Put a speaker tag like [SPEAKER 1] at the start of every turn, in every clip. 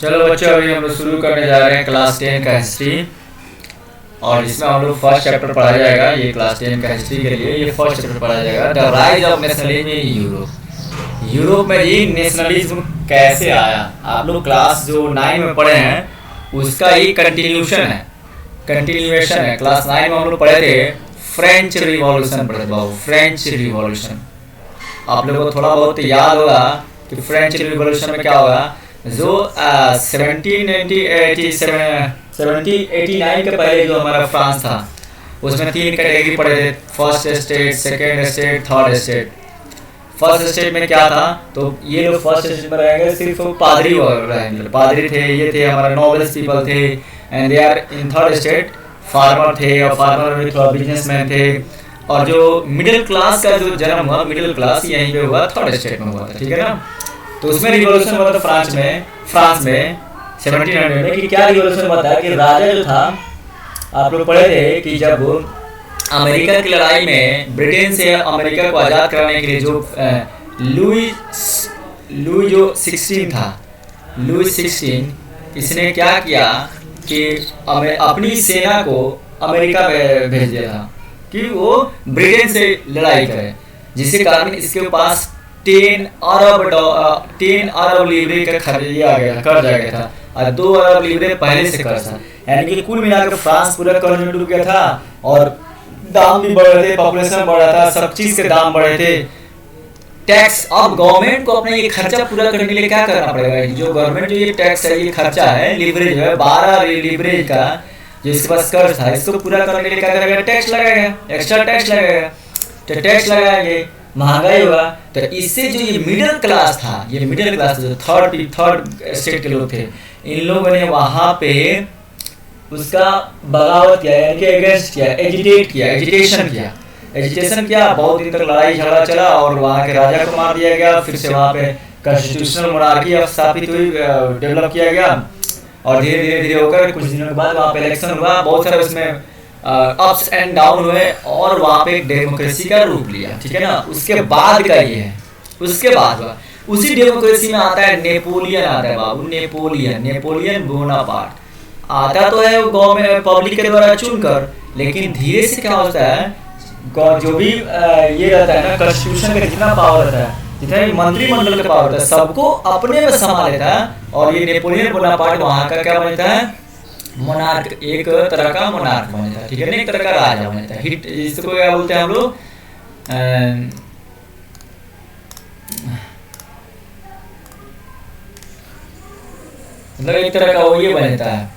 [SPEAKER 1] चलो बच्चों, अभी हम लोग शुरू करने जा रहे हैं क्लास 10 का हिस्ट्री। और इसमें हम लोग फर्स्ट चैप्टर पढ़ा जाएगा। ये क्लास 10 का हिस्ट्री के लिए ये फर्स्ट चैप्टर पढ़ा जाएगा, the rise of nationalism in Europe. Europe में ये नेशनलिज्म कैसे आया। आप लोग क्लास जो 9 में पढ़े हैं उसका ही कंटिन्यूएशन है। क्लास 9 में हम लोग पढ़े थे फ्रेंच रिवॉल्यूशन पढ़े थे। फ्रेंच रिवॉल्यूशन आप लोगों को थोड़ा बहुत याद होगा कि फ्रेंच रिवॉल्यूशन में क्या होगा। जो 1789 के पहले जो हमारा फ्रांस था उसमें 3 कैटेगरी पड़े थे, first state, second state, third state. First state में क्या था, तो ये लोग फर्स्ट स्टेट में रहेंगे सिर्फ पादरी रहेंगे, पादरी थे, ये थे हमारे नोबल्स पीपल थे। And they are in third state farmer थे, और फार्मर में थोड़ा बिजनेसमैन थे। और जो मिडिल क्लास का जो जन्म हुआ, मिडिल क्लास यहीं पे हुआ, थर्ड स्टेट में हुआ था, ठीक है ना। तो उसमें रिवॉल्यूशन हुआ था फ्रांस में 1700 में। कि क्या रिवॉल्यूशन हुआ था कि राजा जो था, आप लोग पढ़े थे कि जब अमेरिका की लड़ाई में ब्रिटेन से अमेरिका को आज़ाद कराने के लिए जो लुई जो 16 था, लुई 16 इसने क्या किया कि अपनी सेना को अमेरिका में भेज दिया था कि वो ब्रिटेन से लड़ाई करे, जिसके कारण इसके पास 10 अरब लीवरे का खर्च आ गया, कर्ज आ गया था। और 2 अरब लीवरे पहले से कर्ज था, यानी कि कुल मिलाकर फ्रांस पूरा कर्ज में डूब गया था। और दाम भी बढ़ रहे थे, पॉपुलेशन बढ़ रहा था, सब चीज के दाम बढ़े थे। टैक्स, अब गवर्नमेंट को अपने ये खर्चा पूरा करने के लिए क्या करना पड़ेगा। जो गवर्नमेंट जो ये टैक्स है, ये खर्चा है, लीवरेज है, 12 लीवरेज का जो इसके पास कर्ज था, इसको पूरा करने के लिए क्या करेगा, टैक्स लगाएगा, एक्स्ट्रा टैक्स लगाएगा। तो टैक्स लगाएंगे, महंगाई होगा। तो इससे जो ये मिडिल क्लास था, ये मिडिल क्लास जो थर्ड स्टेट के लोग थे, इन लोगों ने वहाँ पे उसका बगावत किया, यानी कि अगेंस्ट किया, एजिटेशन किया। बहुत दिन तक लड़ाई झगड़ा चला और वहाँ के राजा को मार दिया गया। फिर से वहाँ पे कॉन्स्टिट्यूशनल मोनार्की स्थापित हुई, डेवलप किया गया। और धीरे होकर कुछ दिनों के बाद वहाँ पे इलेक्शन हुआ, बहुत सारे उसमें अप्स एंड डाउन हुए और वहाँ पे डेमोक्रेसी का रूप लिया, ठीक है ना। उसके बाद का ये है, उसके बाद उसी डेमोक्रेसी में आता है नेपोलियन, आता है बाबू, नेपोलियन बोनापार्ट आता तो है गवर्नमेंट पब्लिक के द्वारा चुनकर, लेकिन धीरे से क्या होता है, जो भी ये रहता है ना, कॉन्स्टिट्यूशन का जितना पावर रहता है, जितना भी मंत्रिमंडल का पावर रहता है, सबको अपने में संभाल लेता है। और ये नेपोलियन बोनापार्ट वहाँ का क्या बनता है, मोनार्क, एक तरह का मोनार्क बन जाता है, ठीक है ना, एक तरह का राजा बन जाता है। हिट इसको क्या बोलते हैं हम लोग, मतलब एक तरह का वो ये बन जाता है,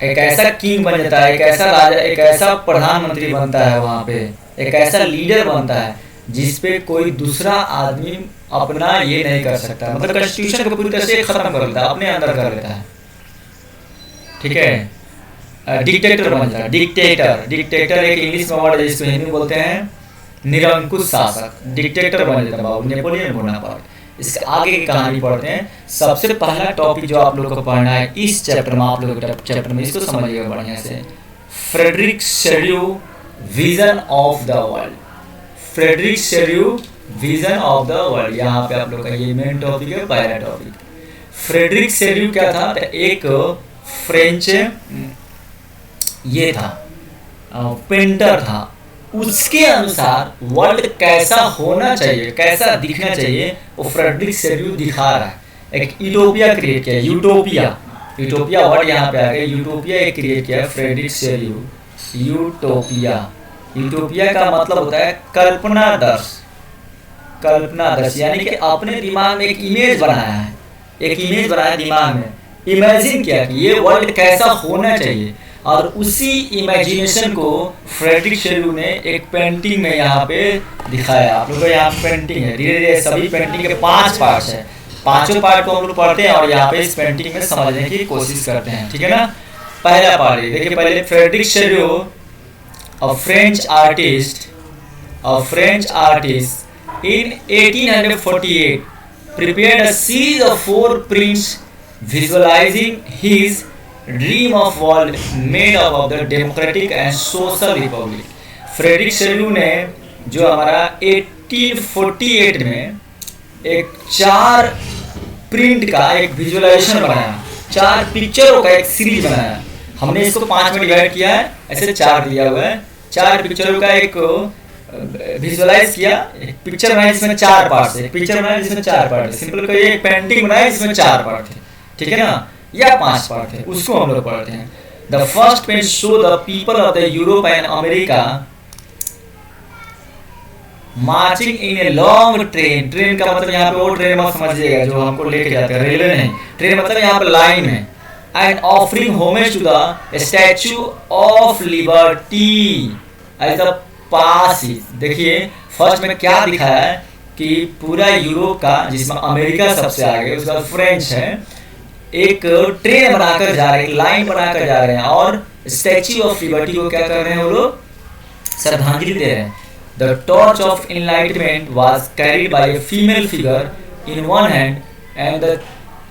[SPEAKER 1] एक ऐसा किंग बन जाता है, एक ऐसा राजा, एक ऐसा प्रधानमंत्री बनता है वहाँ पे, एक ऐसा लीडर बनता है जिसपे कोई दूसरा आदमी अपना ये नहीं कर सकता। मतलब कॉन्स्टिट्यूशन को पूरी तरह से खत्म कर लेता है, अपने अंदर कर लेता है, ठीक है। डिक्टेटर बन जाता है, डिक्टेटर एक इंग्लिश में वर्ड है जिसको हिंदी में बोलते हैं निरंकुश शासक, डिक्टेटर बन जाता है बाबू, नेपोलियन बोनापार्ट। इसके आगे की कहानी पढ़ते हैं। सबसे पहला टॉपिक जो आप लोगों को पढ़ना है इस चैप्टर में, आप लोग चैप्टर में इसको समझिएगा बढ़िया से, Frederic Sorrieu vision of the world. Frederic Sorrieu vision of the world, यहाँ पे आप लोग का ये मेन टॉपिक है, पहला टॉपिक। फ्रेडरिक शेड्यू क्या था, एक फ्रेंच ये था, पेंटर था। उसके अनुसार वर्ल्ड कैसा होना चाहिए, कैसा दिखना चाहिए, वो फ्रेडरिक शेड्यू दिखा रहा है। एक यूटोपिया क्रिएट किया, यूटोपिया वर्ड यहाँ पे आ गया, यूटोपिया एक क्रिएट किया है फ्रेडरिक शेड्यू। यूटोपिया का मतलब होता है कल्पना दर्श, यानी कि अपने दिमाग में एक इमेज बनाया, दिमाग में इमेजिन किया कि ये वर्ल्ड कैसा होना चाहिए। और उसी इमेजिनेशन को फ्रेडरिक शेड्यू ने एक पेंटिंग में यहाँ पे दिखाया। आप लोगों को यहाँ पेंटिंग है, धीरे धीरे सभी पेंटिंग के 5 पार्ट्स है, 5 पार्ट को हम लोग पढ़ते हैं और यहाँ पे इस पेंटिंग में समझने की कोशिश करते हैं, ठीक है ना। पहला पार्ट देखिए, पहले Frederic Sorrieu, a French artist in 1848 prepared a series of 4 prints visualizing his dream of world made up of the democratic and social republic। Frederic Sorrieu ने जो हमारा 1848 में एक 4 प्रिंट का एक विजुअलाइजेशन बनाया, 4 पिक्चरों का एक सीरीज बनाया। हमने इसको 5 में डिवाइड किया है, ऐसे 4 दिया हुआ है। 4 पिक्चरों का एक विजुअलाइज किया, एक पिक्चर बनाई जिसमें 4 पार्ट है, एक पिक्चर बनाई जिसमें 4 पार्ट है, सिंपल करिए एक पेंटिंग बनाई जिसमें 4 पार्ट थे, ठीक है ना, या 5 पार्ट है, उसको हम लोग पढ़ते हैं। The first paint show the people of the Europe and America marching in a long train. Train का मतलब यहाँ पे वो ट्रेन मत समझिएगा जो हमको लेके जाते हैं, रेलवे नहीं, ट्रेन मतलब यहाँ पे लाइन है। And offering homage to the Statue of Liberty as the pass. देखिए फर्स्ट में क्या दिखाया है कि पूरा यूरोप का, जिसमें अमेरिका सबसे आगे, उसका फ्रेंच है, एक ट्रेन बनाकर जा रहे हैं, लाइन बनाकर जा रहे हैं और स्टैचू ऑफ लिबर्टी को क्या कर रहे हैं वो लोग, श्रद्धांजलि दे रहे हैं। The torch of enlightenment was carried by a female figure in one hand and the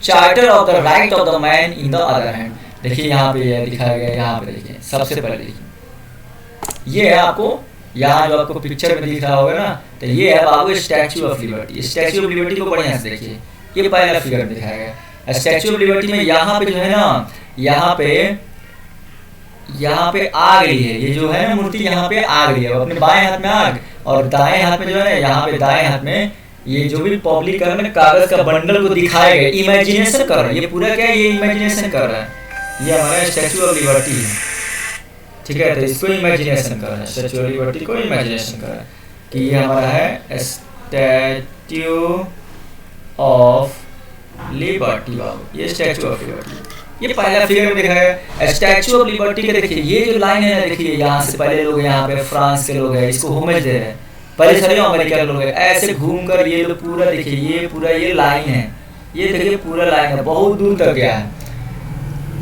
[SPEAKER 1] charter of the right of the man in the other hand. देखिए यहाँ पे ये दिखाया गया है, यहाँ पे देखिए सबसे पहले देखिए ये है आपको, यहाँ जो आपको पिक्चर में दिख रहा होगा ना, तो ये है बाबू Statue of Liberty. Statue of Liberty को बढ़िया से देखिए, ये पहला फिगर दिखाया गया। स्टैचू ऑफ लिबर्टी में यहाँ पे जो है ना, यहाँ पे आग ली है, ये जो है ना मूर्ति यहाँ पे आग ली है, अपने बाएं हाथ में आग और दाएं हाथ में जो है ना, यहाँ पे दाएं हाथ में ये जो भी पब्लिक कर रहे हैं कागज का बंडल को दिखाया गया, इमेजिनेशन कर रहा है, ये पूरा क्या है, ये इमेजिनेशन कर रहा है, ये हमारा स्टैचू ऑफ लिबर्टी है, ठीक है। तो इसको इमेजिनेशन कर रहा है, स्टैचू ऑफ लिबर्टी को इमेजिनेशन कर रहा है कि ये हमारा है स्टैचू ऑफ लिबर्टी। बाबू ये स्टैचू ऑफ लिबर्टी, ये पहला फिगर में दिखाया है स्टैचू ऑफ लिबर्टी के। देखिए ये जो लाइन है ना, देखिए यहाँ से पहले लोग, यहाँ पे फ्रांस के लोग हैं, इसको होमेज दे रहे हैं, पहले सारे अमेरिका के लोग हैं, ऐसे घूमकर ये लोग पूरा देखिए, ये पूरा ये लाइन है, ये देखिए पूरा लाइन है, बहुत दूर तक गया है।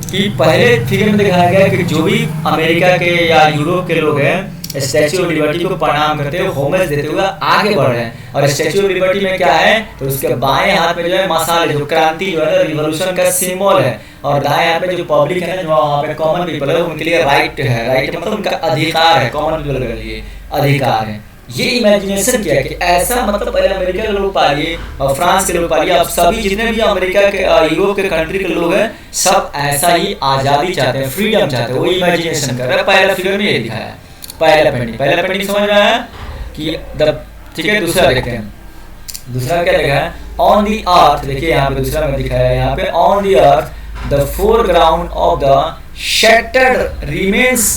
[SPEAKER 1] कि पहले फिगर में दिखाया गया कि जो भी अमेरिका के या यूरोप के लोग हैं स्टैचू ऑफ लिबर्टी को प्रणाम करते हुए, होमेज देते हुए आगे बढ़ रहे हैं। और स्टैचू ऑफ लिबर्टी में क्या है, तो उसके बाएं हाथ में जो है मशाल, जो क्रांति जो है रिवॉल्यूशन का सिंबल है, और दाएं हाथ में जो पब्लिक है ना, जो वहाँ पे कॉमन पीपल है, उनके लिए राइट है, राइट मतलब उनका अधिकार है, कॉमन पीपल के लिए अधिकार है। ये इमेजिनेशन किया कि ऐसा, मतलब पहले अमेरिका के लोग पालिए और फ्रांस के लोग पालिए, अब सभी जितने भी अमेरिका के यूरोप के कंट्री के लोग हैं सब ऐसा ही आज़ादी चाहते हैं, फ्रीडम चाहते हैं, वो इमेजिनेशन कर रहे हैं। पहला फिगर में ये दिखाया है, पहला पेंटिंग समझ में आया कि ठीक है। दूसरा देखते हैं, दूसरा क्या लिखा है, ऑन दी अर्थ। देखिए यहाँ पे दूसरा में दिखाया है, यहाँ पे on the earth the foreground of the shattered remains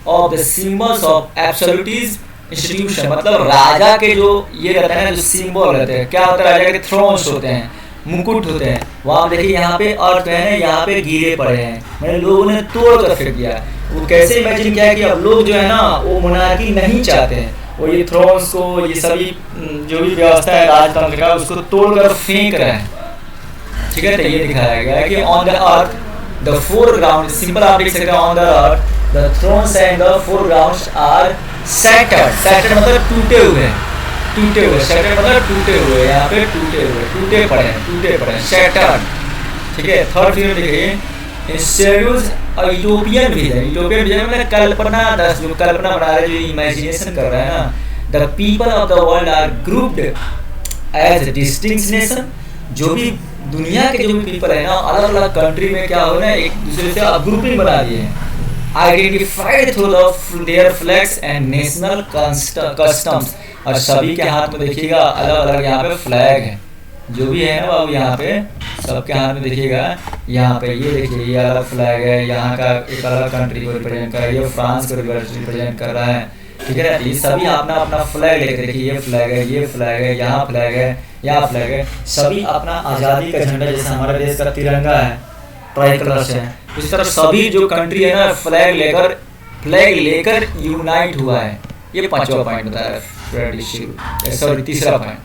[SPEAKER 1] of the symbols of absolutism institution. मतलब राजा के जो ये रहता है ना, जो सिंबल रहते हैं, क्या होता है, राजा के थ्रोन्स होते हैं, मुकुट होते हैं, वहाँ देखिए यहाँ पे अर्थ है, यहाँ पे गिरे पड़े हैं, मैंने लोगों ने तोड़ कर फेंक दिया। वो कैसे इमेजिन किया कि अब लोग जो है ना वो मोनार्की नहीं चाहते हैं, वो ये थ्रोन्स को, ये सभी जो भी व्यवस्था है राजतंत्र का, उसको तोड़कर फेंक रहे हैं, ठीक है। तो ये दिखाया गया है कि on the earth the foreground, simple आप लिख सकते हैं, on the earth the thrones and the foregrounds are shattered. Shattered मतलब टूटे हुए, टूटे हुए, सैटर्ड मतलब टूटे हुए, यहाँ पे टूटे हुए, टूटे पड़े सैटर्ड, ठीक है। थर्ड फिगर देखिए institute utopian vision. Utopian vision मतलब कल्पना, जो कल्पना बना रहे, जो इमेजिनेशन कर रहे हैं ना, the people of the world are grouped as distinct nation. जो भी दुनिया के जो भी पीपल है ना, अलग अलग कंट्री में क्या हो ना, एक दूसरे से ग्रुपिंग बना दिए हैं, identified through their flags and national customs. और सभी के हाथ में देखिएगा अलग अलग यहाँ पे फ्लैग है, जो भी है ना बाबू, यहाँ पे सबके हाथ में देखिएगा, यहाँ पे ये देखिए ये अलग फ्लैग है, यहाँ का एक अलग कंट्री को रिप्रेजेंट कर रहा है, ये फ्रांस को रिप्रेजेंट कर रहा है, ठीक है। ये सभी अपना अपना फ्लैग लेकर, देखिए ये फ्लैग है, ये फ्लैग है, यहाँ फ्लैग है, यहाँ फ्लैग है, सभी अपना आज़ादी का झंडा, जैसे हमारे देश का तिरंगा है ट्राई कलर से, उसी तरह सभी जो कंट्री है ना फ्लैग लेकर यूनाइट हुआ है। ये पांचवा पॉइंट बताया, सॉरी तीसरा point.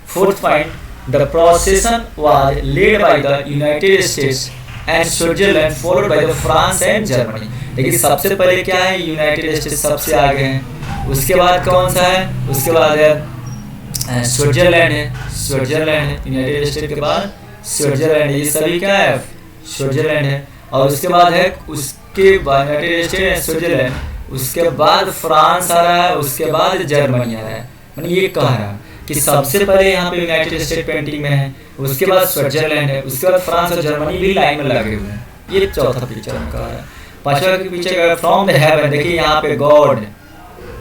[SPEAKER 1] Fourth point, the procession was led by the United States and Switzerland followed by the France and Germany. देखिए सबसे पहले क्या है, यूनाइटेड स्टेट्स सबसे आगे हैं, उसके बाद कौन सा है, उसके बाद है स्विट्जरलैंड है, यूनाइटेड स्टेट के बाद स्विट्जरलैंड, ये सभी क्या है, स्विट्जरलैंड है। और उसके बाद है, उसके बाद यूनाइटेड स्टेट, स्विट्जरलैंड, उसके बाद फ्रांस आ रहा है, उसके बाद जर्मनी आ रहा है। मैंने ये कह रहा है कि सबसे पहले यहाँ पे यूनाइटेड स्टेट पेंटिंग में है, उसके बाद स्विट्जरलैंड है, उसके बाद फ्रांस और जर्मनी भी लाइन में लगे हुए हैं। ये चौथा पिक्चर में कहा है। पांचवा के पीछे फ्रॉम द हेवन, देखिए यहाँ पे God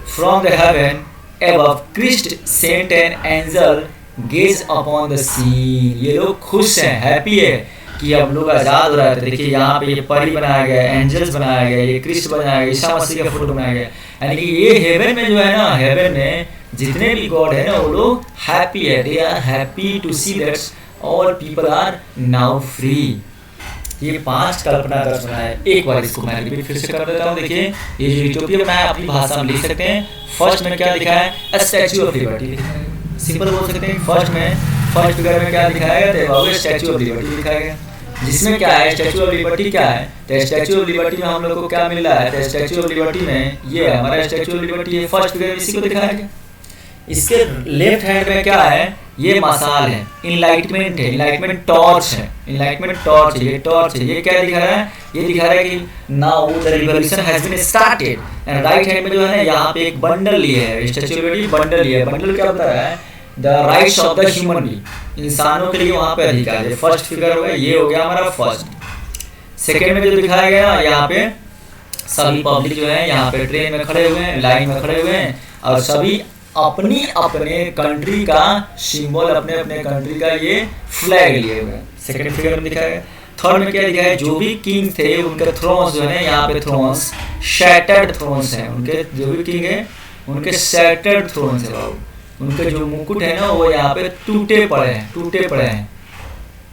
[SPEAKER 1] from the heaven above Christ saint and angel gaze upon the scene. ये लोग खुश हैं, हैप्पी है कि अब लोग आज़ाद हो रहे थे। देखिए यहाँ पे ये परी बनाया गया, एंजल्स बनाया गया, ये क्रिस्ट बनाया गया, ईसा मसीह का फोटो बनाया गया। यानी कि ये हेवन में जो है ना, हेवन में जितने भी गॉड है ना वो लोग हैप्पी है, they are happy to see that all people are now free. ये 5 कल्पना दर्शन है। एक बार इसको मैं रिपीट फिर से कर देता हूँ। देखिए ये जो यूटोपिया बनाया अपनी भाषा में लिख सकते हैं। फर्स्ट में क्या लिखा है, अ स्टैच्यू ऑफ लिबर्टी, सिंपल बोल सकते हैं। फर्स्ट फिगर में क्या दिखाया गया, स्टैच्यू ऑफ लिबर्टी दिखाया गया, जिसमें क्या है, स्टैच्यू ऑफ लिबर्टी क्या है, तो स्टैच्यू ऑफ लिबर्टी में हम लोग को क्या मिल रहा है, तो स्टैच्यू ऑफ लिबर्टी में ये हमारा स्टैच्यू ऑफ लिबर्टी है। फर्स्ट फिगर इसी को दिखाया गया। इसके लेफ्ट हैंड में क्या है, ये मसाल है, इनलाइटमेंट है, इनलाइटमेंट टॉर्च है, इनलाइटमेंट टॉर्च है, ये टॉर्च है। ये क्या दिखा रहा है, ये दिखा रहा है कि now the revolution has been started. And right hand में जो है ना, यहाँ पे एक बंडल लिया है, स्टैच्यू ऑफ लिबर्टी बंडल लिया है। बंडल क्या बता रहा है, the rights of the human being, इंसानों के लिए वहाँ पे अधिकार है। फर्स्ट फिगर हो गया, ये हो गया हमारा फर्स्ट। सेकेंड में जो दिखाया गया, यहाँ पे सभी पब्लिक जो है यहाँ पे ट्रेन में खड़े हुए हैं, लाइन में खड़े हुए हैं, और सभी अपनी अपने कंट्री का सिंबल, अपने अपने कंट्री का ये फ्लैग लिए हुए हैं। सेकेंड फिगर में दिखाया गया। थर्ड में क्या दिखाया है, जो भी किंग थे उनके थ्रोन्स जो है यहाँ पे थ्रोन्स शैटर्ड थ्रोन्स हैं, उनके जो भी किंग है उनके शैटर्ड थ्रोन्स है बाबू, उनके जो मुकुट है ना वो यहाँ पे टूटे पड़े हैं।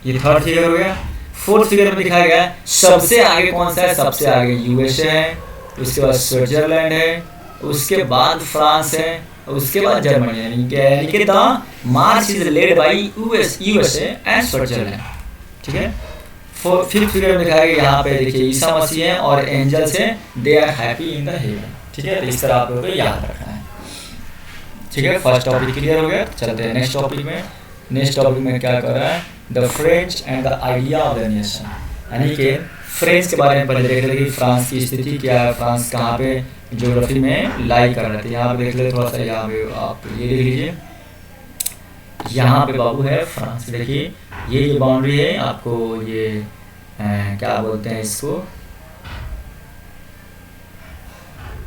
[SPEAKER 1] ये थर्ड फिगर हो गया। फोर्थ फिगर में दिखाया गया सबसे आगे कौन सा है, सबसे आगे यूएसए है, उसके बाद स्विट्जरलैंड है, उसके बाद फ्रांस है, उसके बाद जर्मनी। यानी कि the March is led by USA and Switzerland. ठीक है। फिफ्थ फिगर में दिखाया गया, यहाँ पे देखिए ईसा मसीह है और एंजल्स है, they are happy in the heaven. ठीक है, तो इस तरह आप लोगों को याद रखना है। ठीक है, फर्स्ट टॉपिक क्लियर हो गया। चलते हैं नेक्स्ट टॉपिक में। नेक्स्ट टॉपिक में क्या कर रहा है, the French and the idea of the nation, यानी कि फ्रेंच के बारे में पहले देख रहे थे कि फ्रांस की स्थिति क्या है, फ्रांस कहाँ पे ज्योग्राफी में लाई कर रहे थे। यहाँ पे देख लेते थोड़ा सा, यहाँ पे आप ये देख लीजिए, यहाँ पे बाबू है फ्रांस। देखिए ये जो बाउंड्री है आपको, ये क्या बोलते हैं इसको,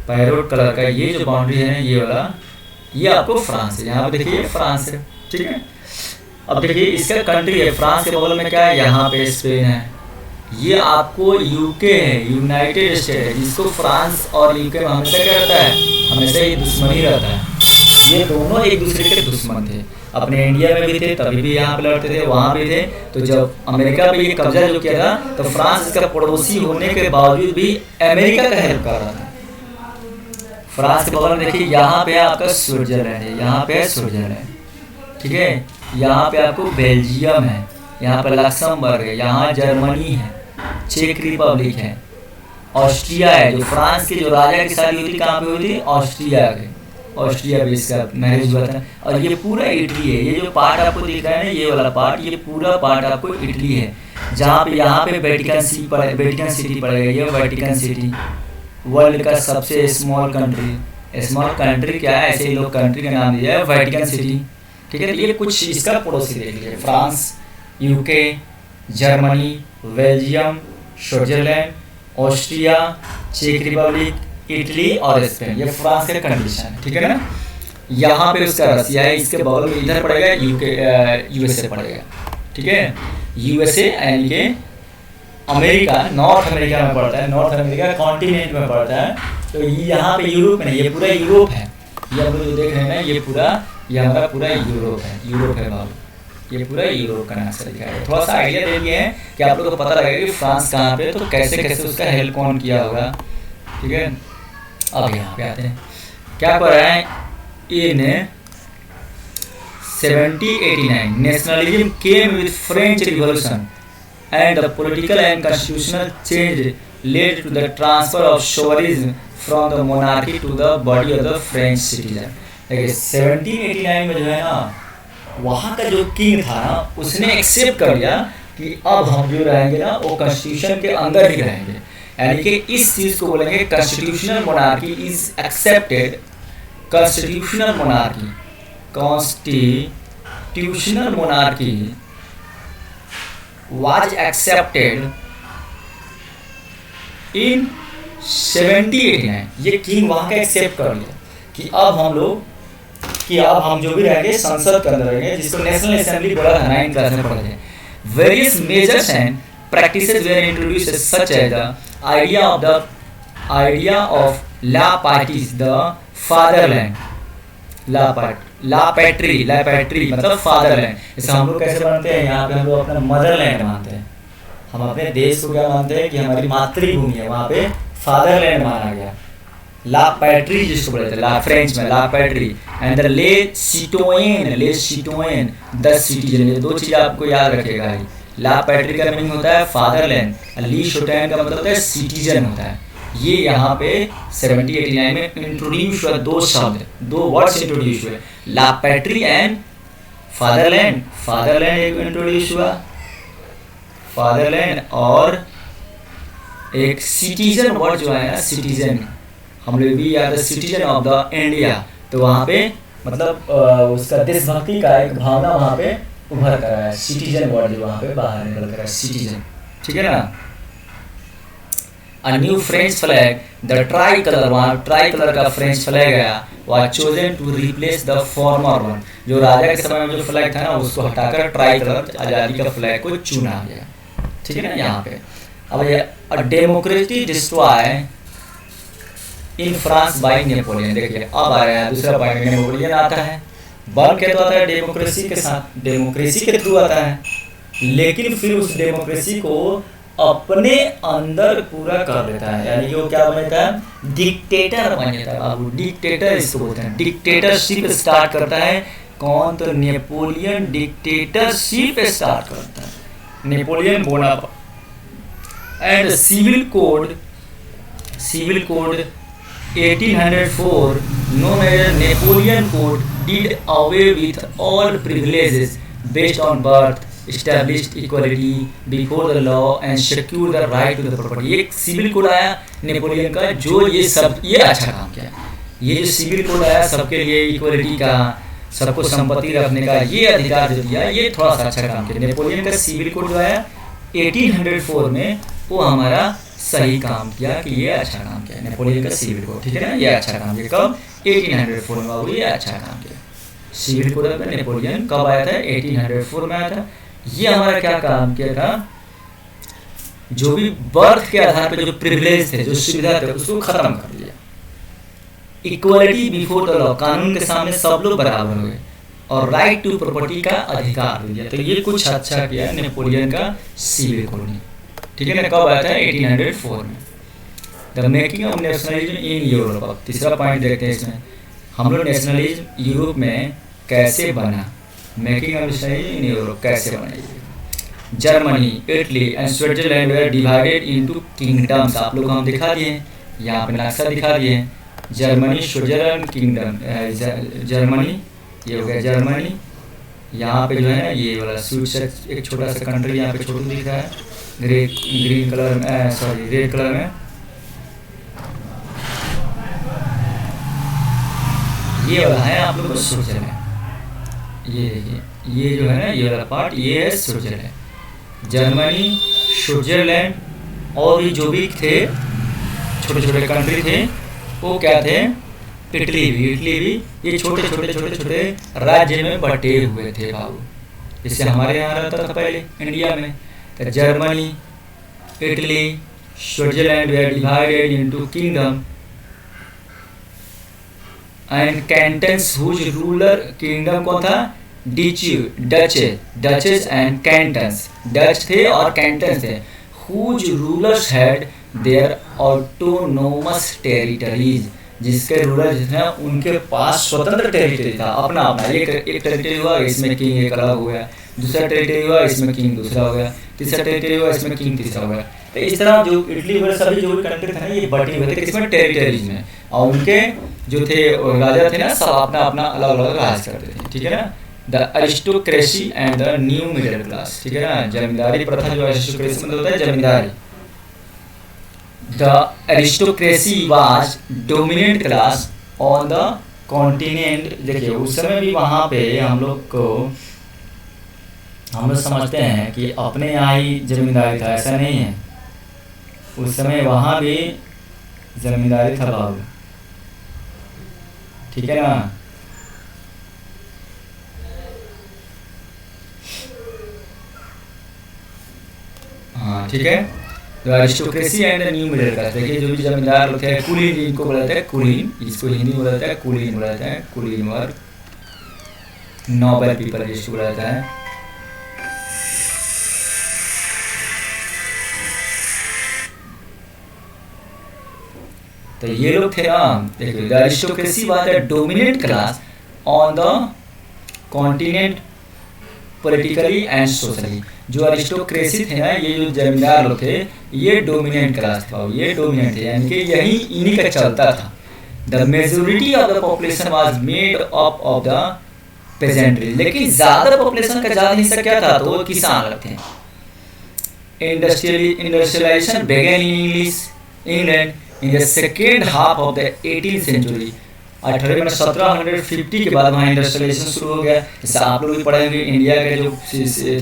[SPEAKER 1] पैरोट कलर का ये जो बाउंड्री है ये वाला, ये आपको फ्रांस है। यहाँ पे देखिए फ्रांस है। ठीक है, अब देखिए इसका कंट्री है, फ्रांस के बगल में क्या है, यहाँ पे स्पेन है। ये आपको यूके है, यूनाइटेड स्टेट है, जिसको फ्रांस और यूके में हमेशा क्या रहता है, हमेशा ये दुश्मनी रहता है। ये दोनों एक दूसरे के दुश्मन थे। अपने इंडिया में भी थे, तभी भी यहाँ पे लड़ते थे, वहाँ भी थे। तो जब अमेरिका पे ये कब्जा जो किया था, तो फ्रांस इसका पड़ोसी होने के बावजूद भी अमेरिका का हेल्प कर रहा था। फ्रांस के बगल में देखिए यहाँ पे आपका स्विट्जरलैंड है, यहाँ पे है स्विट्जरलैंड। ठीक है, यहाँ पे आपको बेल्जियम है, यहाँ पे लक्समबर्ग है, यहाँ जर्मनी है, चेक रिपब्लिक है, ऑस्ट्रिया है। जो फ्रांस के जो राजा की शादी हुई थी कहाँ पे हुई थी, ऑस्ट्रिया बेस का मैरिज हुआ था। और ये पूरा इटली है, ये जो पार्ट आपको दिख रहा है ना, ये वाला पार्ट, ये पूरा पार्ट आपको इटली है। जहाँ पे यहाँ पे वेटिकन सिटी पड़ेगा, ये वेटिकन सिटी वर्ल्ड का सबसे स्मॉल कंट्री क्या है, ऐसे ही लोग कंट्री का नाम दिया है वेटिकन सिटी। ठीक है, तो ये कुछ इसका पड़ोसी देख लीजिए, France, UK, Germany, Belgium, Switzerland, Austria, चेक रिपब्लिक, इटली और स्पेन, ये फ्रांस का कंडीशन है। ठीक है ना। यहाँ पे उसका रसिया है, इसके बगल में इधर पड़ेगा यूएसए पड़ेगा। ठीक है, यूएसए यानी कि अमेरिका, नॉर्थ अमेरिका में पड़ता है, नॉर्थ अमेरिका कॉन्टिनेंट में पड़ता है। तो ये यहाँ पे यूरोप में नहीं, ये पूरा यूरोप है। ये हम लोग जो देख रहे हैं ये हमारा पूरा यूरोप है बाबू, ये पूरा यूरोप का नक्शा दिखाया है। थोड़ा सा आइडिया दे दिए हैं कि आप लोग को पता लगेगा कि फ्रांस कहाँ पे, तो कैसे कैसे उसका हेल्प कौन किया होगा। ठीक है, अब यहाँ पे आते हैं, क्या कर रहा है, इन 1789 nationalism came with French revolution and the political and constitutional change led to the transfer of sovereignty from the monarchy to the body of the French citizen। देखिए 1789 में जो है ना, वहाँ का जो किंग था ना, उसने एक्सेप्ट कर लिया कि अब हम जो रहेंगे ना वो कॉन्स्टिट्यूशन के अंदर ही रहेंगे। यानी कि इस चीज़ को बोलेंगे constitutional monarchy is accepted, constitutional monarchy. constitutional monarchy was accepted in 1789। ये किंग वहाँ का एक्सेप्ट कर लिया कि अब हम जो भी रहेंगे संसद के अंदर रहेंगे, जिसको नेशनल असेंबली बोला था 9th क्लास में पढ़े थे। Various measures and practices were introduced such as the idea of la patris, the fatherland, la patrie मतलब फादरलैंड। जैसे हम लोग कैसे मानते हैं, यहाँ पे हम लोग अपना मदरलैंड मानते हैं, हम अपने देश को क्या मानते हैं कि हमारी मातृभूमि है, वहाँ पे फादरलैंड माना गया। ला पैट्री जिसको बोलते हैं, ला फ्रेंच में ला पैट्री, एंड द ले सिटोयन द सिटीजन। ये दो चीज़ आपको याद रखेगा ही। ला पैट्री का मीनिंग होता है फादरलैंड, ली सिटोयन का मतलब होता है सिटीजन होता है। ये यहाँ पे 1789 में इंट्रोड्यूस हुआ, दो वर्ड्स इंट्रोड्यूस हुए, ला पैट्री एंड फादरलैंड। फादरलैंड एक इंट्रोड्यूस हुआ, फादरलैंड, और एक सिटीजन वर्ड जो है ना, सिटीजन, हम लोग भी याद है सिटीजन ऑफ द इंडिया। तो वहाँ पे मतलब उसका देशभक्ति का एक भावना वहाँ पे उभर कर रहा है, सिटीजन वर्ड जो वहाँ पे बाहर निकल कर रहा है, सिटीजन, ठीक है ना। A new French flag, the tricolor, वहाँ ट्राइकलर का फ्रेंच फ्लैग गया, was chosen to replace the former one। जो राजा के समय में जो फ्लैग था ना, उसको हटाकर ट्राइकलर आज़ादी का फ्लैग को चुना गया, ठीक है ना। यहाँ पे अब ये democracy destroy in France bye Napoleon. देखिए अब आ रहा है दूसरा पॉइंट, नेपोलियन आता है, बन के तो आता है डेमोक्रेसी के साथ, डेमोक्रेसी के थ्रू आता है, लेकिन फिर उस डेमोक्रेसी को अपने अंदर पूरा कर लेता है, यानी कि वो क्या बन जाता है, डिक्टेटर बन जाता है। अब डिक्टेटर इसको बोलते हैं, डिक्टेटरशिप स्टार्ट करता है कौन, तो नेपोलियन डिक्टेटरशिप स्टार्ट करता है, Napoleon Bonaparte. And civil code 1804 known as Napoleon Code did away with all privileges based on birth, established equality before the law and secure the right to the property। एक civil code आया Napoleon का, जो ये अच्छा काम किया। ये जो सिविल कोड आया सबके लिए इक्वलिटी का, सबको संपत्ति रखने का ये अधिकार जो दिया, ये थोड़ा सा अच्छा काम किया। नेपोलियन का सिविल कोड जो आया 1804 में, वो हमारा सही काम किया कि ये अच्छा काम किया नेपोलियन का सिविल कोड, ठीक है ना। ये अच्छा काम किया कब, 1804 में, वो ये अच्छा काम किया। सिविल कोड में नेपोलियन कब आया था, 1804 में आया था। ये हमारा क्या काम किया था, जो भी बर्थ के आधार पर जो प्रिविलेज थे, जो सुविधा थे, उसको खत्म कर दिया। इक्वलिटी बिफोर द लॉ, कानून के सामने सब लोग बराबर हुए, और राइट टू प्रॉपर्टी का अधिकार दिया। तो ये कुछ अच्छा किया नेपोलियन का सिविल कोड ने, ठीक है ना। कब आया था, 1804 में। The making of nationalism in Europe. अब तीसरा पॉइंट देखते हैं इसमें, हम लोग नेशनलिज्म यूरोप में कैसे बना, making of nationalism in Europe कैसे बना। Germany, Italy and Switzerland were divided into kingdoms. आप लोग हम दिखा दिए, यहाँ पे नक्शा दिखा दिए, जर्मनी, स्विट्जरलैंड, किंगडम, जर्मनी, ये हो गया जर्मनी। यहाँ पे जो है ना ये वाला स्विट्जरलैंड, एक छोटा सा कंट्री यहाँ पे छोटा दिख रहा है, ग्रीन कलर में, सॉरी रेड कलर में, ये वाला है आप लोग को स्विट्जरलैंड। ये देखिए, ये जो है ना ये वाला पार्ट, ये है स्विट्जरलैंड। जर्मनी, स्विट्जरलैंड और ये जो भी थे छोटे छोटे कंट्री थे, वो क्या थे, इटली भी, ये छोटे छोटे राज्य में बटे हुए थे बाबू, जैसे हमारे यहाँ रहता था पहले इंडिया में। तो Germany, Italy, Switzerland were divided into kingdom and cantons whose ruler, kingdom कौन था, डचेस एंड कैंटन्स, डच थे और कैंटन्स थे। Whose rulers had their autonomous territories, जिसके रूलर थे उनके पास स्वतंत्र टेरिटरी था, अपना अपना। एक टेरिटरी हुआ, इसमें किंग एक अलग हो गया, दूसरा टेरिटरी हुआ, इसमें किंग दूसरा हो गया, तीसरा टेरिटरी हुआ, इसमें किंग तीसरा हो गया। तो इस तरह जो इटली वगैरह सभी जो भी कंट्री थे ना, ये बटे हुए थे किसमें, टेरिटरीज में, और उनके जो थे राजा थे ना, सब अपना अपना अलग अलग राज करते थे, ठीक है ना। The aristocracy and the new middle class, ठीक है ना। जमींदारी प्रथा, जो अरिस्टोक्रेसी मतलब होता है जमींदारी। The aristocracy was dominant class on the continent, देखिए उस समय भी वहाँ पे हम लोग समझते हैं कि अपने यहाँ ही जमींदारी था, ऐसा नहीं है। उस समय वहाँ भी जमींदारी था बाबू, ठीक है ना। हाँ ठीक है। तो aristocracy and new middle class, देखिए जो भी जमींदार लोग थे, कुलीन जिनको बोला जाता है, कुलीन, इसको हिंदी में बोला जाता है कुलीन, बोला जाता है कुलीन वर्ग, नोबल पीपल जिसको बोला जाता है। तो ये लोग थे ना, देखिए the aristocracy was the dominant class on the continent politically and socially. जो एरिस्टोक्रेसी थे ना, ये जो जमींदार लोग थे, ये डोमिनेंट क्लास था, ये डोमिनेंट थे, यानी कि यही इन्हीं का चलता था। The majority of the population was made up of the pageantry, लेकिन ज्यादा पॉपुलेशन का ज्यादा हिस्सा क्या था, तो वो किसान लोग थे। Industrialization began in England in the second half of the 18th century. 1750 के बाद वहाँ इंडस्ट्रियलाइजेशन शुरू हो गया। जैसे आप लोग भी पढ़ेंगे इंडिया के जो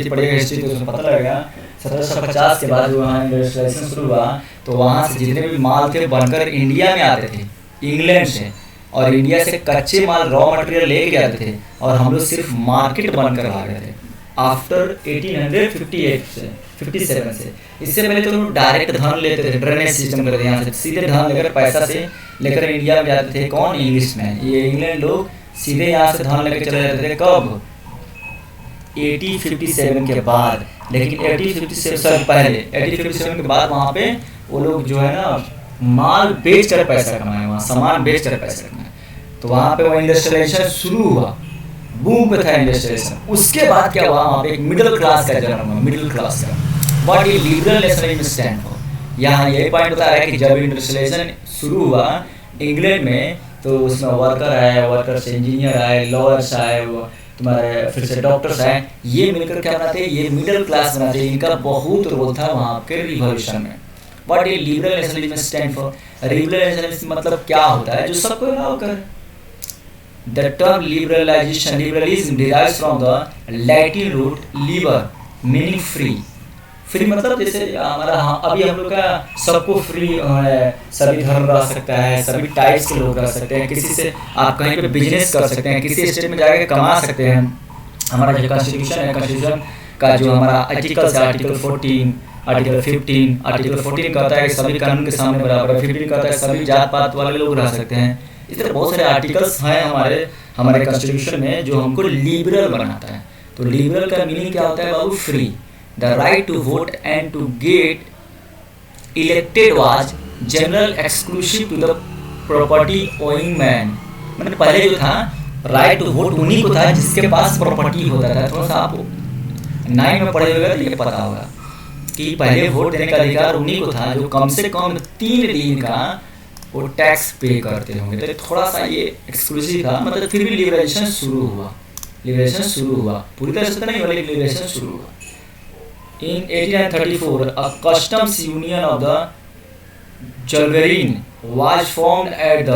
[SPEAKER 1] पढ़ेगा हिस्ट्री, तो उसमें पता लगेगा 1750 के बाद जो वहाँ इंडस्ट्रियलाइजेशन शुरू हुआ, तो वहाँ से जितने भी माल थे बनकर इंडिया में आते थे इंग्लैंड से, और इंडिया से कच्चे माल रॉ मटेरियल लेके जाते थे, और हम लोग सिर्फ मार्केट बनकर आ गए थे आफ्टर 1858 से 57 से। इससे पहले तो लोग डायरेक्ट धन लेते थे, ड्रेनेज सिस्टम करते थे, यहाँ से सीधे धन लेकर पैसा से लेकर इंडिया में जाते थे। कौन? इंग्लिश में, ये इंग्लैंड लोग सीधे यहाँ से धन लेकर चले जाते थे। कब? 1857 के बाद। लेकिन 1857 पहले 1857 के बाद वहाँ पे वो लोग जो है ना माल बेच कर पैसा कमाए, वहाँ सामान बेच कर पैसा कमाए। तो वहाँ पे वो इंडस्ट्रियलाइजेशन शुरू हुआ, बूम पे था इंडस्ट्रियलाइजेशन। उसके बाद क्या हुआ, वहाँ पे एक मिडिल क्लास का जन्म हुआ, मिडिल क्लास का। व्हाट ये लिबरल नेशनलिज्म स्टैंड फॉर। यहाँ ये पॉइंट बता रहा है कि जब इंडस्ट्रियलाइजेशन शुरू हुआ इंग्लैंड में, तो उसमें वर्कर आए, वर्कर से इंजीनियर आए, लॉयर्स आए, तुम्हारे फिर से डॉक्टर्स आए, ये मिलकर क्या बनाते हैं, ये मिडिल क्लास बनाते हैं। इनका बहुत रोल था वहाँ के रिवॉल्यूशन में। व्हाट ये liberal nationalism stand for. Liberal nationalism मतलब क्या होता है, जो सबको अलाउ करे। The term liberalism derives from the Latin root liber, meaning free. Free मतलब जैसे हमारा अभी हम लोग का सबको फ्री है, सभी धर्म रह सकता है, सभी टाइप्स के लोग रह सकते हैं, किसी से आप कहीं पे बिजनेस कर सकते हैं, किसी स्टेट में जाकर कमा सकते हैं। हमारा जो कॉन्स्टिट्यूशन है, कॉन्स्टिट्यूशन का जो हमारा आर्टिकल्स है, आर्टिकल 14, आर्टिकल 15, आर्टिकल 14 कहता है कि सभी कानून के सामने बराबर है, 15 कहता है सभी जात पात वाले लोग रह सकते हैं। इस तरह बहुत सारे आर्टिकल्स हैं हमारे कॉन्स्टिट्यूशन में जो हमको लिबरल बनाता है। तो लिबरल का मीनिंग क्या होता है बाबू? Free. The right to vote and to get elected was general exclusive to the property owning man. मतलब पहले जो था राइट टू वोट उन्हीं को था जिसके पास प्रॉपर्टी होता था। थोड़ा सा आप 9 में पढ़े हुए तो ये पता होगा कि पहले वोट देने का अधिकार उन्हीं को था जो कम से कम 3 दिन का वो टैक्स पे करते होंगे। तो थोड़ा सा ये एक्सक्लूसिव था, मतलब फिर भी लिबरेशन शुरू हुआ, पूरी तरह से तो नहीं हुआ, लेकिन लिबरेशन शुरू हुआ। In 1834 a customs union of the Zollverein was formed at the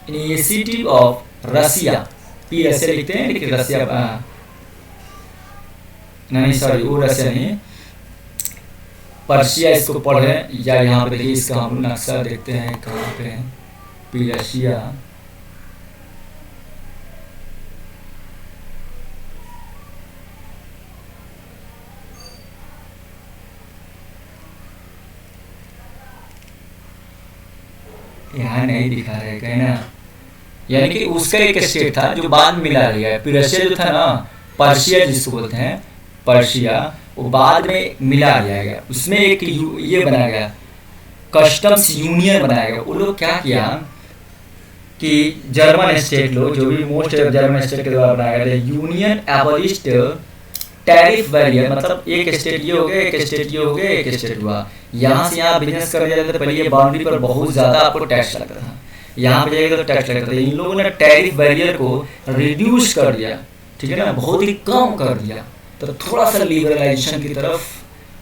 [SPEAKER 1] initiative of Russia. P ऐसे लिखते हैं, लेकिन रसिया नहीं, सॉरी वो रसिया नहीं, पर्शिया इसको पढ़े, या यहाँ पे देखिए इसका हम नक्शा देखते हैं कहाँ पे है पर्शिया। यहाँ नहीं दिखा रहे कहीं ना, यानी कि उसका एक स्टेट था जो बाद में मिला गया है। पर्शिया जो था ना, पर्शिया जिसको बोलते हैं पर्शिया, वो बाद में मिला गया। उसमें एक ये बनाया गया, कस्टम्स यूनियन बनाया गया। वो लोग क्या किया कि जर्मन स्टेट लोग, जो भी मोस्ट जर्मन स्टेट के द्वारा बनाया गया, यूनियन एबॉलिश्ड टैरिफ बैरियर। मतलब एक स्टेट ये हो गया, एक स्टेट ये हो गया, एक स्टेट हुआ। यहाँ से यहाँ बिजनेस करने जाते थे, पहले ये बाउंड्री पर बहुत ज़्यादा आपको टैक्स लगता था, यहाँ पे जाएगा तो टैक्स लगता था। इन लोगों ने टैरिफ बैरियर को रिड्यूस कर दिया, ठीक है ना, बहुत ही कम कर दिया। तो थोड़ा सा लिबरलाइजेशन की तरफ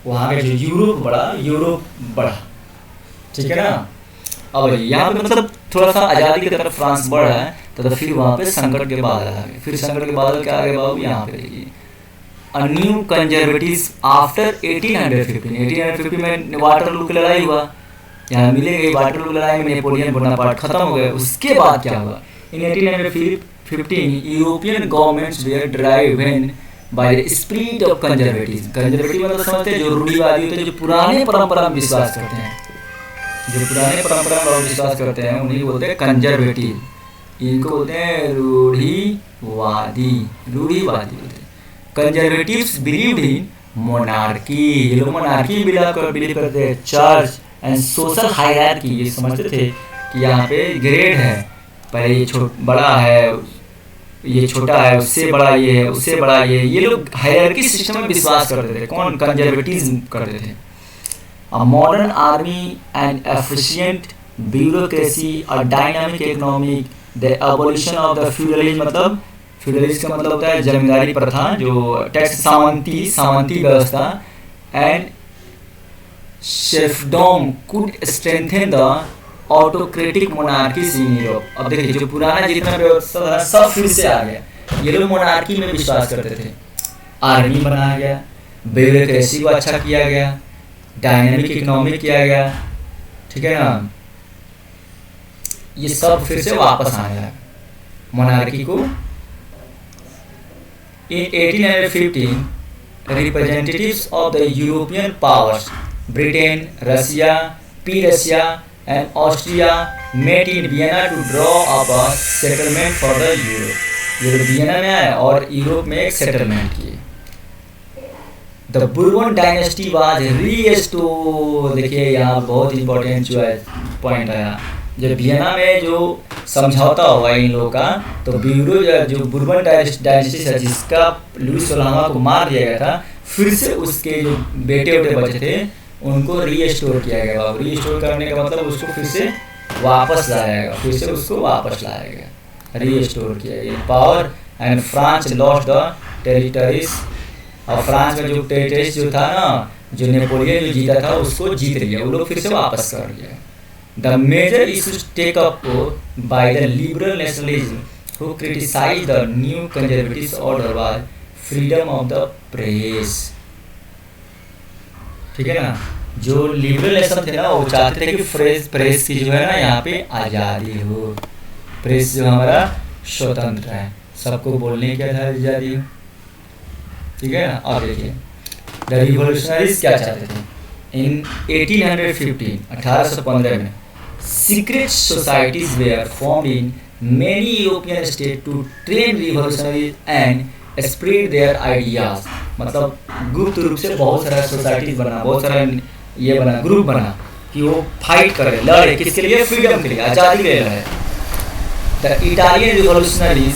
[SPEAKER 1] वहाँ का जो यूरोप बढ़ा, ठीक है ना। अब यहाँ पे मतलब थोड़ा सा आज़ादी की तरफ फ्रांस बढ़ रहा है, तो फिर वहाँ पे संकट के बादल आ गए। फिर संकट के बादल क्या आ गए बाबू, यहाँ पे देखिए, अ न्यू कंजर्वेटिव आफ्टर 1850 में वाटरलू की लड़ाई हुआ, यहाँ मिलेंगे। वाटरलू की लड़ाई में नेपोलियन बोनापार्ट खत्म हो गए। उसके बाद क्या हुआ, in 1815 European governments were driven by the spirit of conservative. Conservative मतलब समझते हैं जो रूढ़िवादी होते हैं, जो पुराने परंपरा में विश्वास करते हैं, जो पुराने परंपरा में विश्वास करते हैं उन्हीं बोलते हैं कंजर्वेटिव। इनको बोलते हैं रूढ़िवादी, रूढ़िवादी बोलते हैं। कंजर्वेटिव्स बिलीव्ड इन मोनार्की, ये लोग मोनार्की बिलीव करते हैं। चर्च एंड सोशल हायरार्की, ये समझते थे कि यहाँ पे ग्रेड है, पहले ये बड़ा है, ये छोटा है, उससे बड़ा ये है, उससे बड़ा ये लोग हायरार्की सिस्टम में विश्वास करते थे। कौन? कंजर्वेटिज्म करते थे। A modern army and efficient bureaucracy, a dynamic economic, the abolition of the feudalism, मतलब feudalism का मतलब होता है जमींदारी प्रथा, जो टैक्स सामंती व्यवस्था, and serfdom could strengthen the autocratic monarchies in Europe। अब देखिए जो पुराना जितना व्यवस्था था सब फिर से आ गया। ये लोग मोनार्की में विश्वास करते थे, आर्मी बनाया गया, ब्यूरोक्रेसी को अच्छा किया गया, डायनामिक इकोनॉमिक किया गया, ठीक है ना, ये सब फिर से वापस आया मोनार्की को। In 1815 representatives of the European powers Britain, Russia, Russia and Austria met in Vienna to draw up a settlement for the Europe. ये वियना में आए और यूरोप में एक सेटलमेंट किए। The Bourbon dynasty was restored. देखिए यहाँ बहुत इंपॉर्टेंट जो है पॉइंट आया, जब वियना में जो समझौता हुआ इन लोगों का, तो ब्यूरो जो बुर्बन डायनेस्टी है जिसका लुइस 16वां को मार दिया गया था, फिर से उसके जो बेटे बचे थे उनको रीस्टोर किया गया। रीस्टोर करने का मतलब उसको फिर से वापस लाया गया, फिर से उसको वापस लाया गया, रीस्टोर किया गया power. And France lost the territories, और फ्रांस में जो टेरिटरीज जो था ना, जो नेपोलियन जो जीता था उसको जीत लिया, वो लोग फिर से वापस कर लिया। The major issues take up by the liberal nationalism who criticize the new conservative order was freedom of the press, ठीक है ना। जो लिबरल नेशन थे ना वो चाहते थे कि प्रेस की जो है ना यहाँ पे आज़ादी हो, प्रेस जो हमारा स्वतंत्र है, सबको बोलने की आज़ादी हो, ठीक है ना। और देखिए द रिवोल्यूशनरीज क्या चाहते थे इन 1815 में, secret societies were formed in many European state to train revolutionaries and spread their ideas. मतलब गुप्त रूप से बहुत सारा सोसाइटीज बना, बहुत सारा ये बना, ग्रुप बना कि वो फाइट करे, लड़े, किसके लिए? फ्रीडम के लिए, आज़ादी के लिए लड़े। द इटालियन रिवोल्यूशनरीज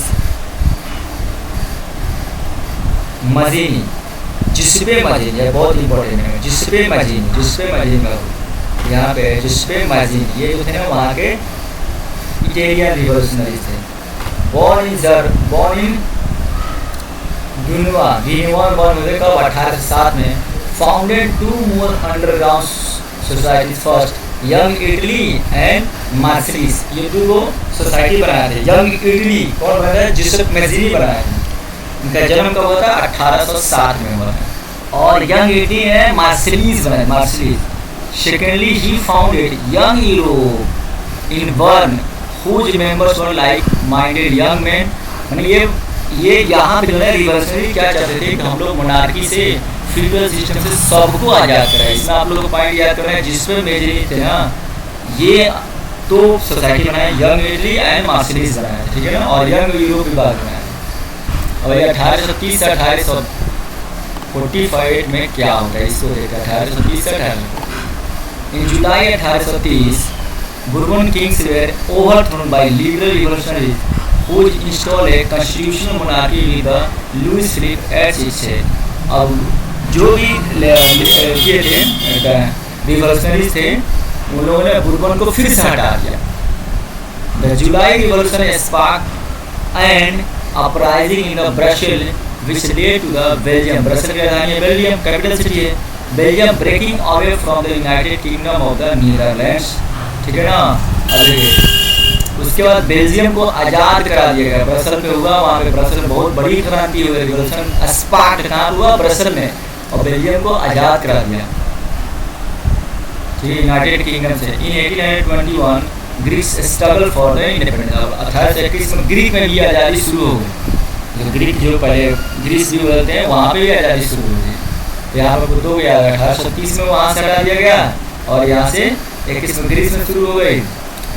[SPEAKER 1] मजीनी, जिसपे मजीनी, ये बहुत इंपॉर्टेंट है, जिसपे मजीनी यहाँ पे जिसपे मजीनी, ये जो थे ना वहाँ के इटालियन रिवोल्यूशनरीज थे। बॉर्न इन गिनुआ बॉर्न हुए कब? 1807 में। Founded 2 more underground societies, first Young Italy and Marseilles, ये 2 सोसाइटी बनाए थे। यंग इटली कौन बनाया था? जिसप मजीनी बनाया था। इनका जन्म कब हुआ था? 1807 में हुआ था। और यंग इटली है मार्सिलिस बनाया, Marseilles. Secondly he founded Young Europe in Berne whose members were like minded young man. मतलब ये यहाँ पे जो है रिवोल्यूशनरी क्या चाहते थे कि हम लोग मोनार्की से, फ्यूडल सिस्टम से सबको आज़ाद कराए। इसमें आप लोग को पॉइंट याद करना है, जिसमें मेजरी थे ना, ये तो सोसाइटी बनाया, यंग इटली एंड मार्सिलिस बनाया, ठीक है ना, और यंग यूरोप विभाग बनाया। और ये 1830 से 1845 में क्या होता है इसको देखा, 1830 से 1845। In July 1830 Bourbon kings were overthrown by liberal revolutionaries who installed a constitutional monarchy with the Louis Philippe as its head। अब जो भी ये थे रिवोल्यूशनरीज थे, उन लोगों ने बुर्बन को फिर से हटा दिया। The July revolution spark and uprising in the Brussels which led to the Belgium, Brussels की राजधानी है बेल्जियम, कैपिटल सिटी है Belgium, breaking away from the United Kingdom of the Netherlands ठीक है ना। अभी उसके बाद बेल्जियम को आज़ाद करा दिया गया, ब्रसल में हुआ, वहाँ पे ब्रसल में बहुत बड़ी क्रांति हुई, रिवोल्यूशन स्पार्क कहाँ हुआ, ब्रसल में, और बेल्जियम को आज़ाद करा दिया, ठीक है, यूनाइटेड किंगडम से। In 1821 Greece struggle for the independence. 1821 में ग्रीक में भी आज़ादी शुरू हो गई, जो ग्रीक जो पहले ग्रीस भी बोलते हैं वहाँ पे भी आज़ादी शुरू हो गई। तो यहाँ पर बुद्धों गया 1830 में वहाँ से हटा दिया गया, और यहाँ से 21 में ग्रीस में शुरू हो गई,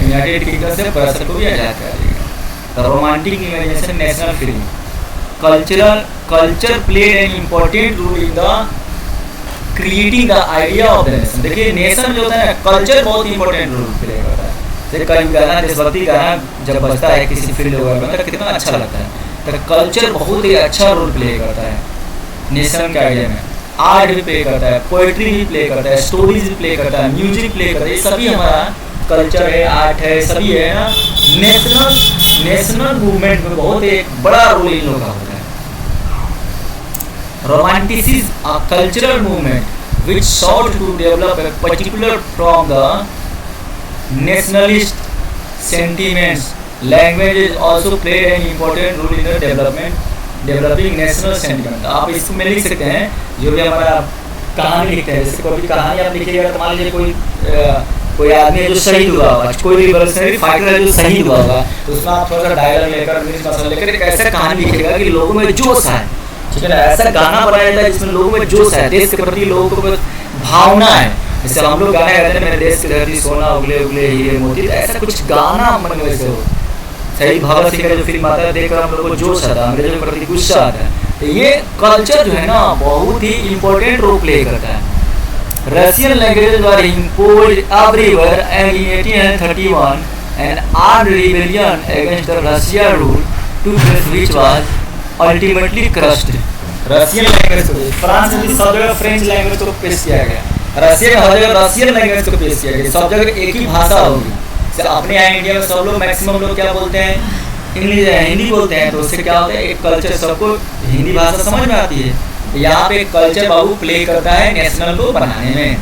[SPEAKER 1] यूनाइटेड किंगडम से ब्रसल को भी आज़ाद करा दिया गया। The romantic imagination, national feeling, culture played an important role in the creating the idea of the nation. देखिए नेशन जो होता है ना, कल्चर बहुत इंपॉर्टेंट रोल प्ले करता है। जैसे कई गाना, देशभक्ति गाना जब बजता है किसी फील्ड वगैरह में, कितना अच्छा लगता है। तो कल्चर बहुत ही अच्छा रोल प्ले करता है नेशन के आइडिया में। आर्ट भी प्ले करता है, पोइट्री भी प्ले करता है, स्टोरीज भी प्ले करता है, म्यूजिक प्ले करता है, ये सभी हमारा कल्चर है, आर्ट है, सभी है ना। नेशनल मूवमेंट में बहुत एक बड़ा रोल इन लोगों का होता है। Romanticism, a cultural movement which sought to develop a particular from the nationalist sentiments. Language is also played an important role in the developing national sentiment. आप इसमें लिख सकते हैं, जो भी हमारा कहानी लिखते हैं, जैसे कोई कहानी आप लिखिएगा तो मान लीजिए कोई आदमी है जो शहीद हुआ होगा, कोई रिवॉल्यूशनरी फाइटर है जो शहीद हुआ होगा, तो उसमें आप थोड़ा सा डायलॉग लेकर, मिर्च मसाला लेकर एक ऐसा कहानी लिखिएगा कि लोगों में जोश आए, ठीक है ना। ऐसा गाना बनाया जाता है जिसमें लोगों में जोश है, देश के प्रति लोगों को भावना है। जैसे हम लोग गाना गाते हैं, मेरे देश की धरती सोना उगले उगले हीरे मोती, तो ऐसा कुछ गाना मन में वैसे हो। शहीद भगत सिंह का जो फिल्म आता है देखकर हम लोग को जोश आता है, अंग्रेजों के प्रति गुस्सा आता है। तो ये कल्चर जो है ना बहुत ही इंपॉर्टेंट रोल प्ले करता है। Russian language were imposed everywhere and in 1831 an armed rebellion against the Russia rule to place which was ultimately crushed. Russian language को फ्रांस में भी सब जगह फ्रेंच लैंग्वेज को पेश किया गया, रशिया में हर जगह रशियन लैंग्वेज को पेश किया गया, सब जगह एक ही भाषा होगी। जैसे अपने यहाँ इंडिया में सब लोग मैक्सिमम लोग क्या बोलते हैं, इंग्लिश हिंदी बोलते हैं, तो उससे क्या होता है एक कल्चर सबको हिंदी भाषा समझ में आती है। यहाँ पे कल्चर बाबू प्ले करता है नेशनल को बनाने में।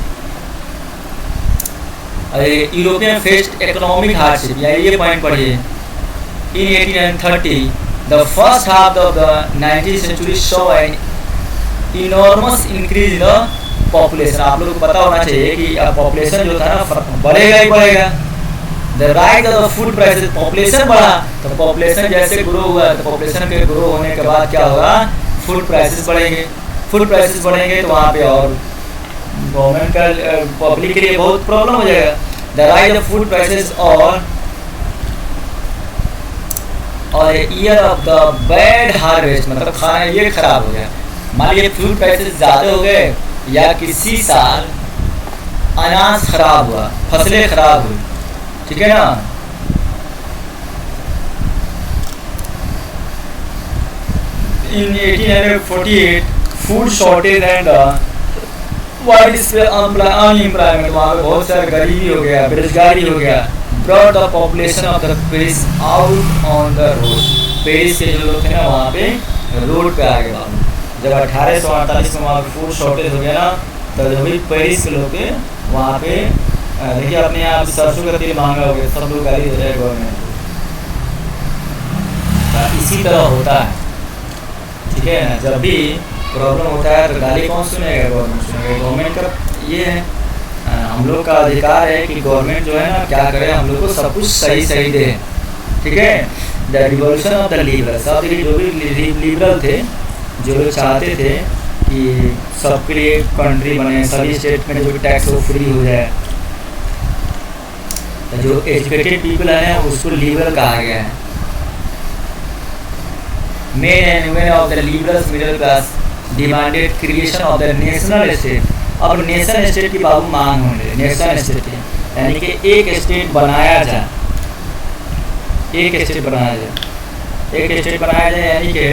[SPEAKER 1] अरे यूरोपियन फेस्ड इकोनॉमिक हार्डशिप, ये पॉइंट पढ़िए। इन 1830 the first half of the 19th century saw an enormous increase in the population। आप लोगों को पता होना चाहिए कि अब पॉपुलेशन जो था ना बढ़ेगा ही बढ़ेगा। The rise of the food prices, population बढ़ा तो पॉपुलेशन जैसे ग्रो हुआ तो पॉपुलेशन के ग्रो होने के बाद क्या होगा, फूड प्राइसेस बढ़ेंगे। फूड प्राइसेस बढ़ेंगे तो वहाँ पे और गवर्नमेंट का पब्लिक के लिए बहुत प्रॉब्लम हो जाएगा। The rise of food prices और year of the bad harvest, मतलब खाना ये खराब हो गया। मान लीजिए फूड प्राइसेस ज़्यादा हो गए या किसी साल अनाज खराब हुआ, फसलें खराब हुई, ठीक है ना। इन 1848 food shortage and wide unemployment, वहाँ पे बहुत सारा गरीबी हो गया, बेरोजगारी हो गया। Brought the population of the Paris out on the road, Paris के जो लोग थे ना वहाँ पे रोड पे आ गए बाबू। जब 1848 में वहाँ पे फूड शॉर्टेज हो गया ना, तो जो भी पेरिस के लोग थे वहाँ पे देखिए अपने यहाँ सरसों का तेल महंगा हो गया, सब लोग गाली दे रहे हैं गवर्नमेंट को। इसी तरह होता है, ठीक है ना। जब भी प्रॉब्लम होता है तो गाली कौन सुनेगा, गवर्नमेंट सुनेगा। गवर्नमेंट का ये है, हम लोग का अधिकार है कि गवर्नमेंट जो है ना क्या करे, हम लोग को सब कुछ सही सही दे, ठीक है। The revolution of the liberal, सब जो भी लिबरल थे, जो लोग चाहते थे कि सबके लिए कंट्री बने, सभी स्टेट में जो भी टैक्स हो फ्री हो जाए, तो जो एजुकेटेड पीपल है उसको लिबरल कहा गया है। Main and women of the liberals middle class demanded creation of the national state. अब नेशनल स्टेट की बाबू मांग होंगे, नेशनल स्टेट की, यानी कि एक स्टेट बनाया जाए, एक स्टेट बनाया जाए, एक स्टेट बनाया जाए, यानी कि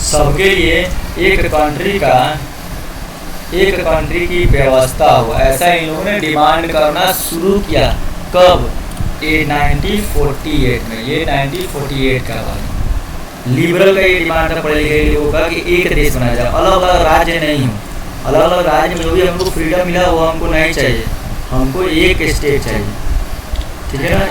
[SPEAKER 1] सबके लिए एक कंट्री की व्यवस्था हो। ऐसा इन लोगों ने डिमांड करना शुरू किया। कब? ये 1948 में, ये 1948 का बात। लिबरल का ये डिमांड था पढ़े लिखे लोगों का कि एक देश बनाया जाए, अलग अलग राज्य नहीं हो। अलग अलग राज्य में जो भी हमको फ्रीडम मिला वो हमको नहीं चाहिए, हमको एक स्टेट चाहिए, ठीक है ना।